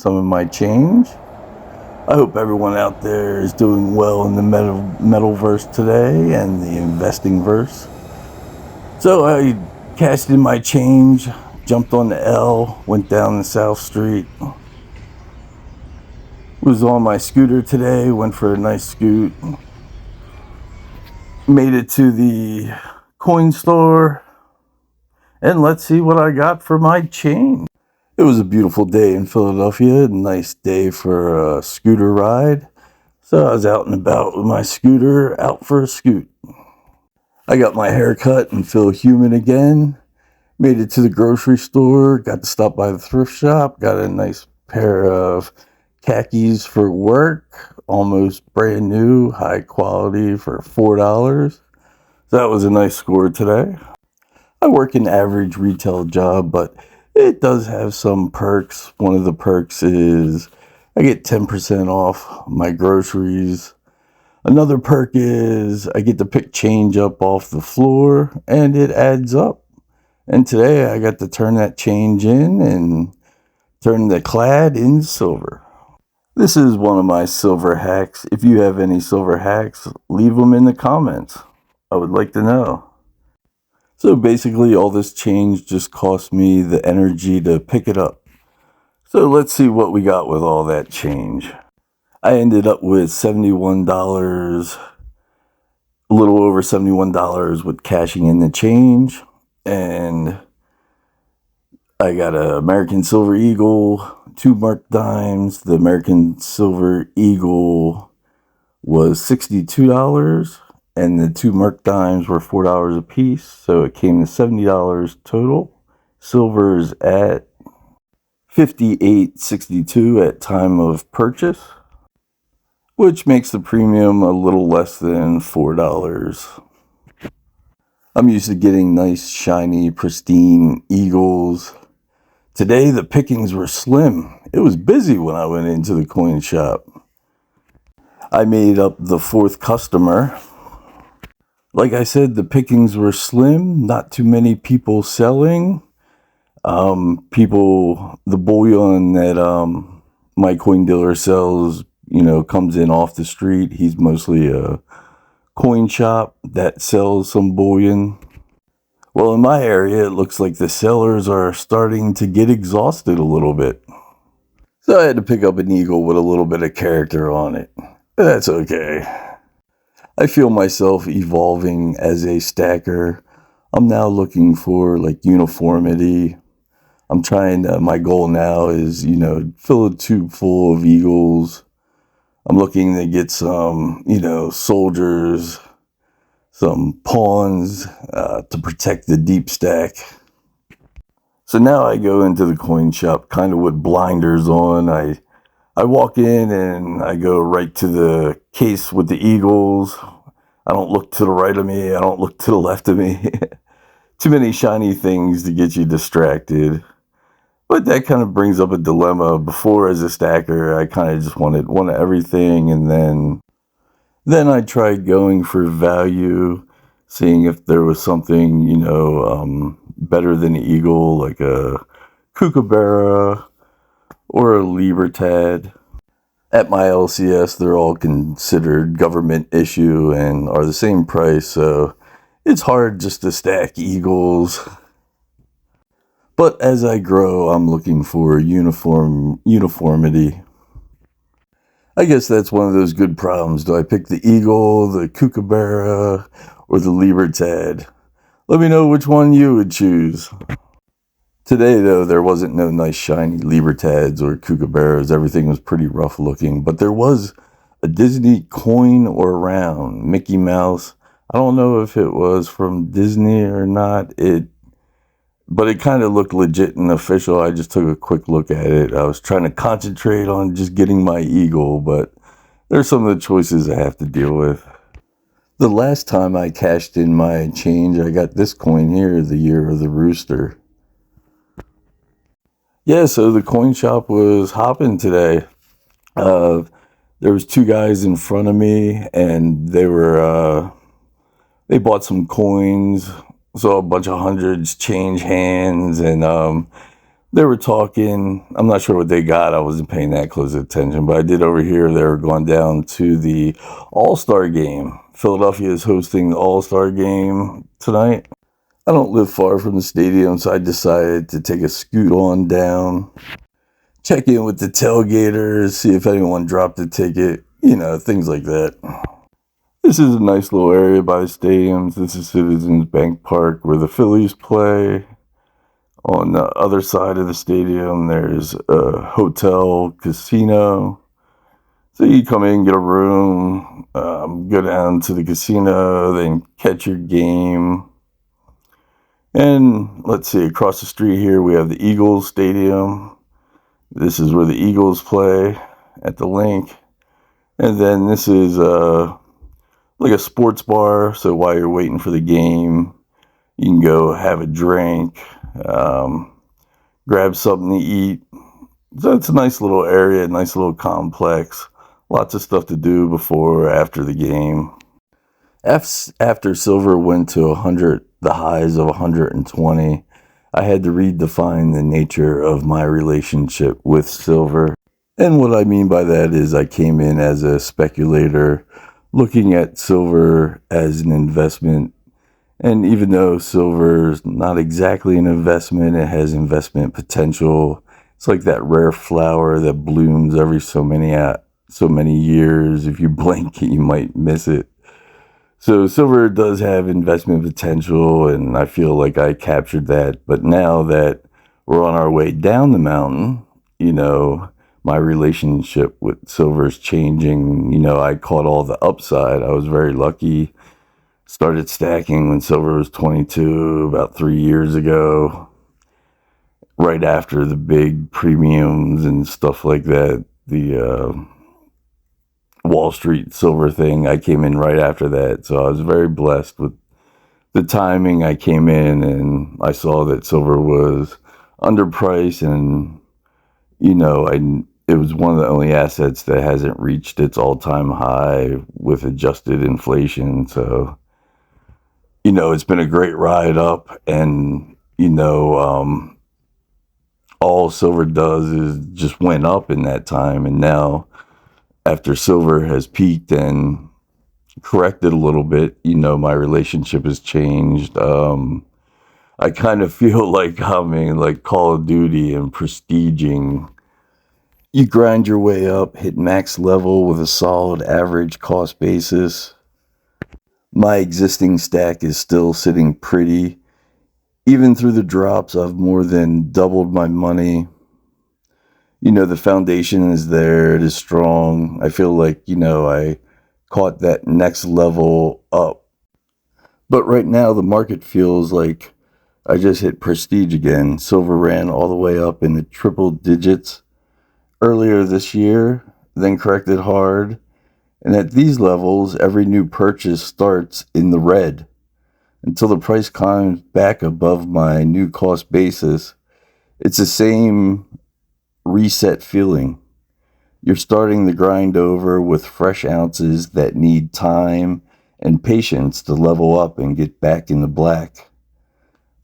some of my change. I hope everyone out there is doing well in the metalverse today and the investing verse. So I cashed in my change, jumped on the L, went down the South Street. Was on my scooter today, went for a nice scoot. Made it to the coin store, and let's see what I got for my change. It was a beautiful day in Philadelphia, a nice day for a scooter ride. So I was out and about with my scooter, out for a scoot. I got my hair cut and feel human again. Made it to the grocery store, got to stop by the thrift shop, got a nice pair of khakis for work, almost brand new, high quality for $4. So that was a nice score today. I work an average retail job, but it does have some perks. One of the perks is I get 10% off my groceries. Another perk is I get to pick change up off the floor and it adds up. And today I got to turn that change in and turn the clad in silver. This is one of my silver hacks. If you have any silver hacks, leave them in the comments. I would like to know. So basically all this change just cost me the energy to pick it up. So let's see what we got with all that change. I ended up with $71, a little over $71 with cashing in the change. And I got an American Silver Eagle, 2 marked dimes. The American Silver Eagle was $62. And the 2 marked dimes were $4 a piece, so it came to $70 total. Silver's at $58.62 at time of purchase, which makes the premium a little less than $4. I'm used to getting nice, shiny, pristine eagles. Today the pickings were slim. It was busy when I went into the coin shop. I made up the 4th customer. Like I said, the pickings were slim, not too many people selling. The bullion that my coin dealer sells, comes in off the street. He's mostly a coin shop that sells some bullion. Well, in my area, it looks like the sellers are starting to get exhausted a little bit. So I had to pick up an eagle with a little bit of character on it. That's okay. I feel myself evolving as a stacker. I'm now looking for uniformity. My goal now is, fill a tube full of eagles. I'm looking to get some, soldiers, some pawns to protect the deep stack. So now I go into the coin shop kind of with blinders on. I walk in and I go right to the case with the eagles. I don't look to the right of me. I don't look to the left of me. Too many shiny things to get you distracted. But that kind of brings up a dilemma. Before, as a stacker, I kind of just wanted one of everything. And then I tried going for value, seeing if there was something, better than an eagle, like a kookaburra or a libertad. At my LCS, they're all considered government issue and are the same price, so it's hard just to stack eagles. But as I grow, I'm looking for uniformity. I guess that's one of those good problems. Do I pick the eagle, the kookaburra, or the libertad? Let me know which one you would choose. Today, though, there wasn't no nice shiny libertads or kookaburras. Everything was pretty rough looking. But there was a Disney coin or round, Mickey Mouse. I don't know if it was from Disney or not. But it kind of looked legit and official. I just took a quick look at it. I was trying to concentrate on just getting my eagle, but there's some of the choices I have to deal with. The last time I cashed in my change, I got this coin here, the Year of the Rooster. Yeah, so the coin shop was hopping today. There was 2 guys in front of me, and they bought some coins. Saw a bunch of hundreds change hands, and They were talking. I'm not sure what they got. I wasn't paying that close attention, but I did overhear they were going down to the All-Star game. Philadelphia is hosting the All-Star game tonight. I don't live far from the stadium, so I decided to take a scoot on down, check in with the tailgaters, see if anyone dropped a ticket, things like that. This is a nice little area by the stadiums. This is Citizens Bank Park where the Phillies play. On the other side of the stadium, there's a hotel, casino. So you come in, get a room, go down to the casino, then catch your game. And let's see, across the street here, we have the Eagles Stadium. This is where the Eagles play at the Link. And then this is like a sports bar. So while you're waiting for the game, you can go have a drink, grab something to eat. So it's a nice little area, nice little complex. Lots of stuff to do before or after the game. After silver went to 100, the highs of 120, I had to redefine the nature of my relationship with silver. And what I mean by that is I came in as a speculator, looking at silver as an investment. And even though silver is not exactly an investment, it has investment potential. It's like that rare flower that blooms every so many years. If you blink, you might miss it. So silver does have investment potential, and I feel like I captured that. But now that we're on our way down the mountain, my relationship with silver is changing. I caught all the upside. I was very lucky. Started stacking when silver was 22, about 3 years ago, right after the big premiums and stuff like that. The Wall Street silver thing, I came in right after that. So I was very blessed with the timing. I came in and I saw that silver was underpriced, and it was one of the only assets that hasn't reached its all-time high with adjusted inflation. So it's been a great ride up, and all silver does is just went up in that time. And now, after silver has peaked and corrected a little bit, my relationship has changed. I kind of feel like I'm in like Call of Duty and prestiging. You grind your way up, hit max level with a solid average cost basis. My existing stack is still sitting pretty. Even through the drops, I've more than doubled my money. The foundation is there, it is strong. I feel like, I caught that next level up. But right now, the market feels like I just hit prestige again. Silver ran all the way up in the triple digits earlier this year, then corrected hard. And at these levels, every new purchase starts in the red until the price climbs back above my new cost basis. It's the same reset feeling. You're starting the grind over with fresh ounces that need time and patience to level up and get back in the black.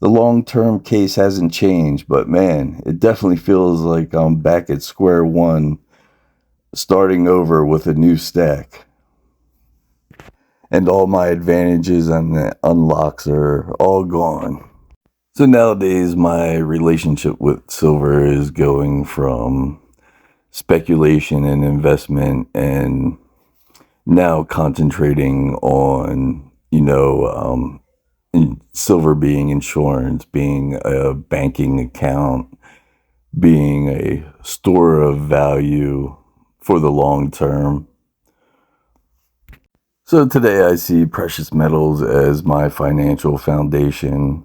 The long-term case hasn't changed, but man, it definitely feels like I'm back at square one, starting over with a new stack. And all my advantages and the unlocks are all gone. So nowadays, my relationship with silver is going from speculation and investment, and now concentrating on, silver being insurance, being a banking account, being a store of value for the long term. So today I see precious metals as my financial foundation,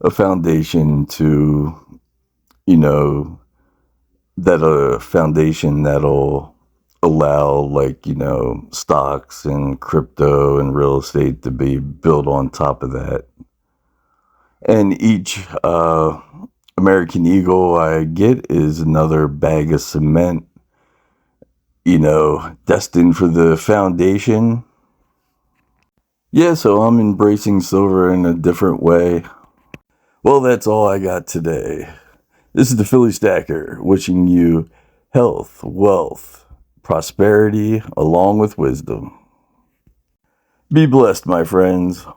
a foundation to, that a foundation that'll allow stocks and crypto and real estate to be built on top of that. And each American Eagle I get is another bag of cement, destined for the foundation. Yeah, so I'm embracing silver in a different way. Well, that's all I got today. This is the Philly Stacker wishing you health, wealth, prosperity, along with wisdom. Be blessed, my friends.